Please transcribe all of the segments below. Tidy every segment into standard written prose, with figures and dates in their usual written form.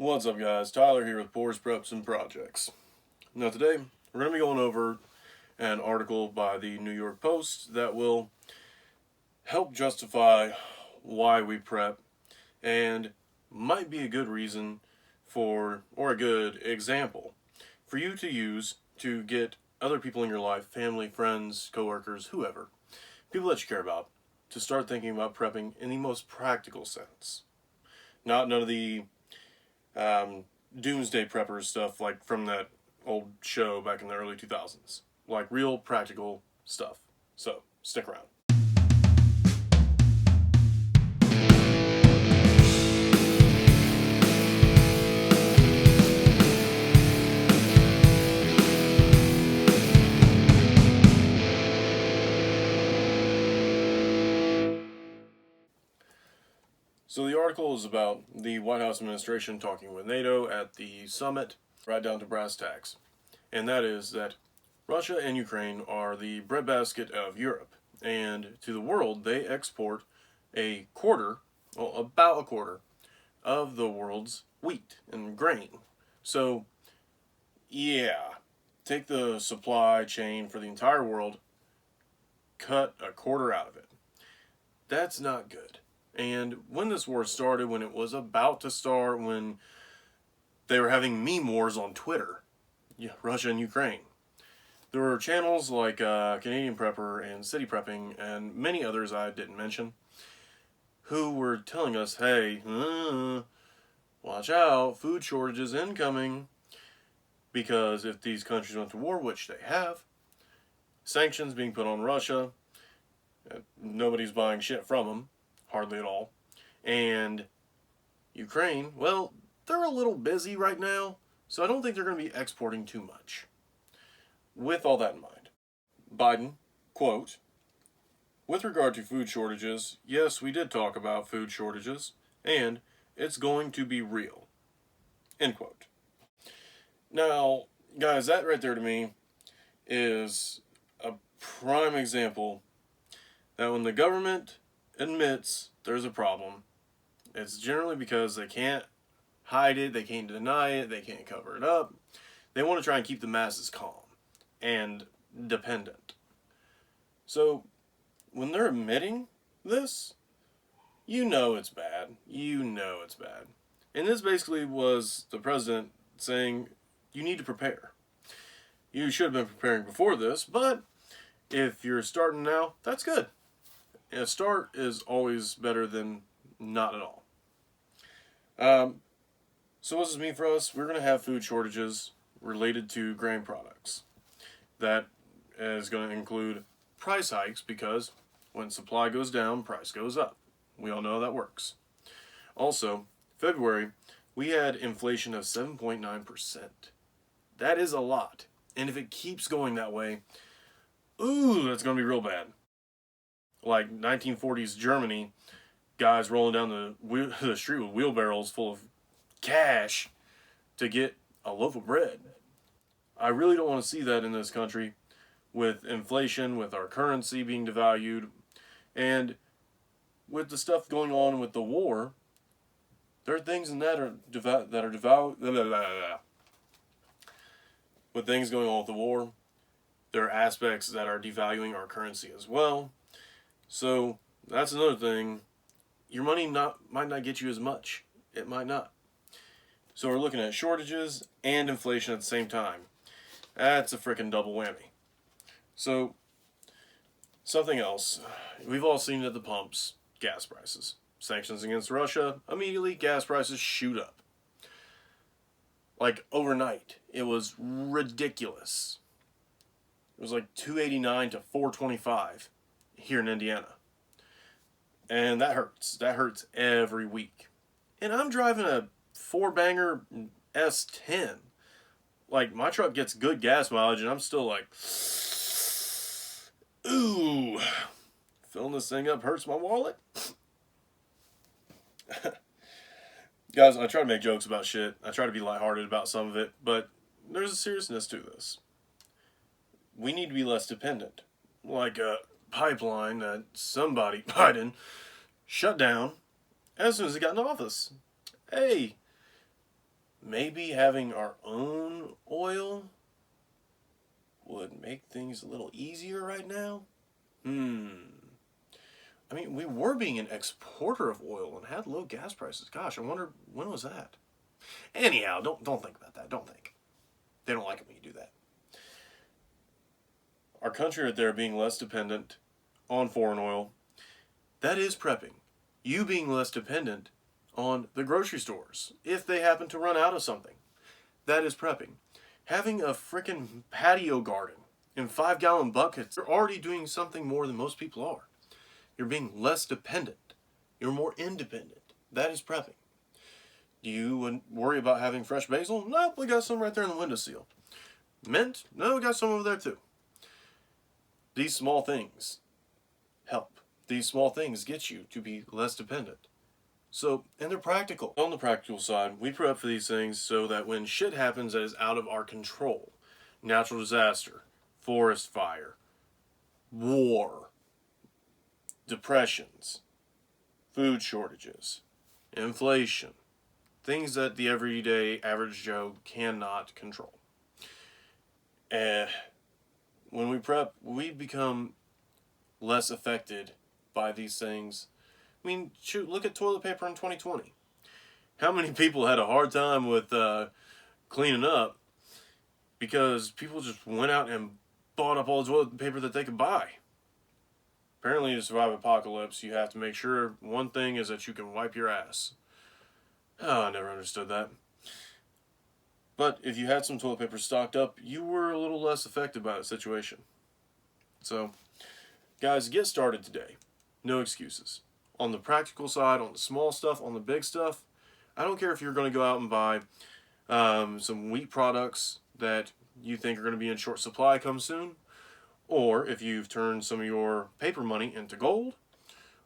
What's up, guys? Tyler here with Pours, Preps, and Projects. Now today, we're going to be going over an article by the New York Post that will help justify why we prep and might be a good reason for, or a good example, for you to use to get other people in your life, family, friends, coworkers, whoever, people that you care about, to start thinking about prepping in the most practical sense. None of the doomsday preppers stuff like from that old show back in the early 2000s. Like real practical stuff. So, stick around. So the article is about the White House administration talking with NATO at the summit, right down to brass tacks. And that is that Russia and Ukraine are the breadbasket of Europe. And to the world, they export about a quarter of the world's wheat and grain. So, yeah, take the supply chain for the entire world, cut a quarter out of it. That's not good. And when this war started, when it was about to start, when they were having meme wars on Twitter, Russia and Ukraine, there were channels like Canadian Prepper and City Prepping and many others I didn't mention who were telling us, hey, watch out, food shortages incoming, because if these countries went to war, which they have, sanctions being put on Russia, nobody's buying shit from them, hardly at all, and Ukraine, well, they're a little busy right now, so I don't think they're going to be exporting too much. With all that in mind, Biden, quote, with regard to food shortages, yes, we did talk about food shortages, and it's going to be real, end quote. Now, guys, that right there to me is a prime example that when the government admits there's a problem, it's generally because they can't hide it, they can't deny it, they can't cover it up. They want to try and keep the masses calm and dependent. So, when they're admitting this, you know it's bad. You know it's bad. And this basically was the president saying, you need to prepare. You should have been preparing before this, but if you're starting now, that's good. A start is always better than not at all. So what does this mean for us? We're going to have food shortages related to grain products. That is going to include price hikes because when supply goes down, price goes up. We all know how that works. Also, February, we had inflation of 7.9%. That is a lot. And if it keeps going that way, that's going to be real bad. Like 1940s Germany, guys rolling down the street with wheelbarrows full of cash to get a loaf of bread. I really don't want to see that in this country with inflation, with our currency being devalued, and with the stuff going on with the war. There are things in that are devalued. With things going on with the war, there are aspects that are devaluing our currency as well. So that's another thing. Your money might not get you as much. It might not. So we're looking at shortages and inflation at the same time. That's a freaking double whammy. So, something else. We've all seen it at the pumps. Gas prices. Sanctions against Russia. Immediately, gas prices shoot up. Like, overnight. It was ridiculous. It was like $2.89 to $4.25 here in Indiana. And that hurts. That hurts every week. And I'm driving a 4-banger S10. Like, my truck gets good gas mileage, and I'm still like, ooh, filling this thing up hurts my wallet. Guys, I try to make jokes about shit. I try to be lighthearted about some of it, but there's a seriousness to this. We need to be less dependent. Like a pipeline that somebody, Biden, shut down as soon as he got in office. Hey, maybe having our own oil would make things a little easier right now. I mean, we were being an exporter of oil and had low gas prices. Gosh, I wonder when was that? Anyhow, don't think about that. Don't think. They don't like it when you do that. Our country right there being less dependent on foreign oil, that is prepping. You being less dependent on the grocery stores if they happen to run out of something. That is prepping. Having a freaking patio garden in 5-gallon buckets, you're already doing something more than most people are. You're being less dependent. You're more independent. That is prepping. Do you worry about having fresh basil? Nope, we got some right there in the windowsill. Mint? No, we got some over there too. These small things help. These small things get you to be less dependent. So, and they're practical. On the practical side, we prep for these things so that when shit happens that is out of our control, natural disaster, forest fire, war, depressions, food shortages, inflation, things that the everyday average Joe cannot control. When we prep, we become less affected by these things. I mean, shoot, look at toilet paper in 2020. How many people had a hard time with cleaning up because people just went out and bought up all the toilet paper that they could buy? Apparently, to survive apocalypse, you have to make sure one thing is that you can wipe your ass. Oh, I never understood that. But if you had some toilet paper stocked up, you were a little less affected by the situation. So, guys, get started today. No excuses. On the practical side, on the small stuff, on the big stuff, I don't care if you're going to go out and buy some wheat products that you think are going to be in short supply come soon, or if you've turned some of your paper money into gold,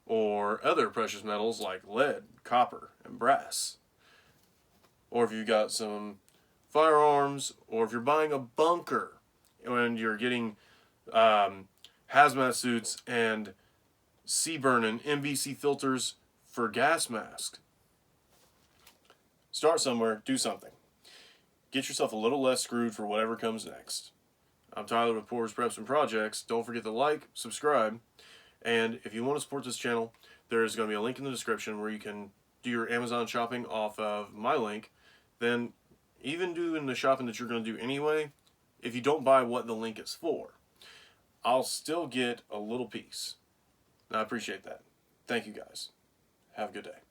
or other precious metals like lead, copper, and brass, or if you've got some firearms, or if you're buying a bunker and you're getting hazmat suits and CBRN and NBC filters for gas masks. Start somewhere, do something. Get yourself a little less screwed for whatever comes next. I'm Tyler with Pours, Preps, and Projects. Don't forget to like, subscribe, and if you want to support this channel, there's going to be a link in the description where you can do your Amazon shopping off of my link. Then, even doing the shopping that you're going to do anyway, if you don't buy what the link is for, I'll still get a little piece. I appreciate that. Thank you guys. Have a good day.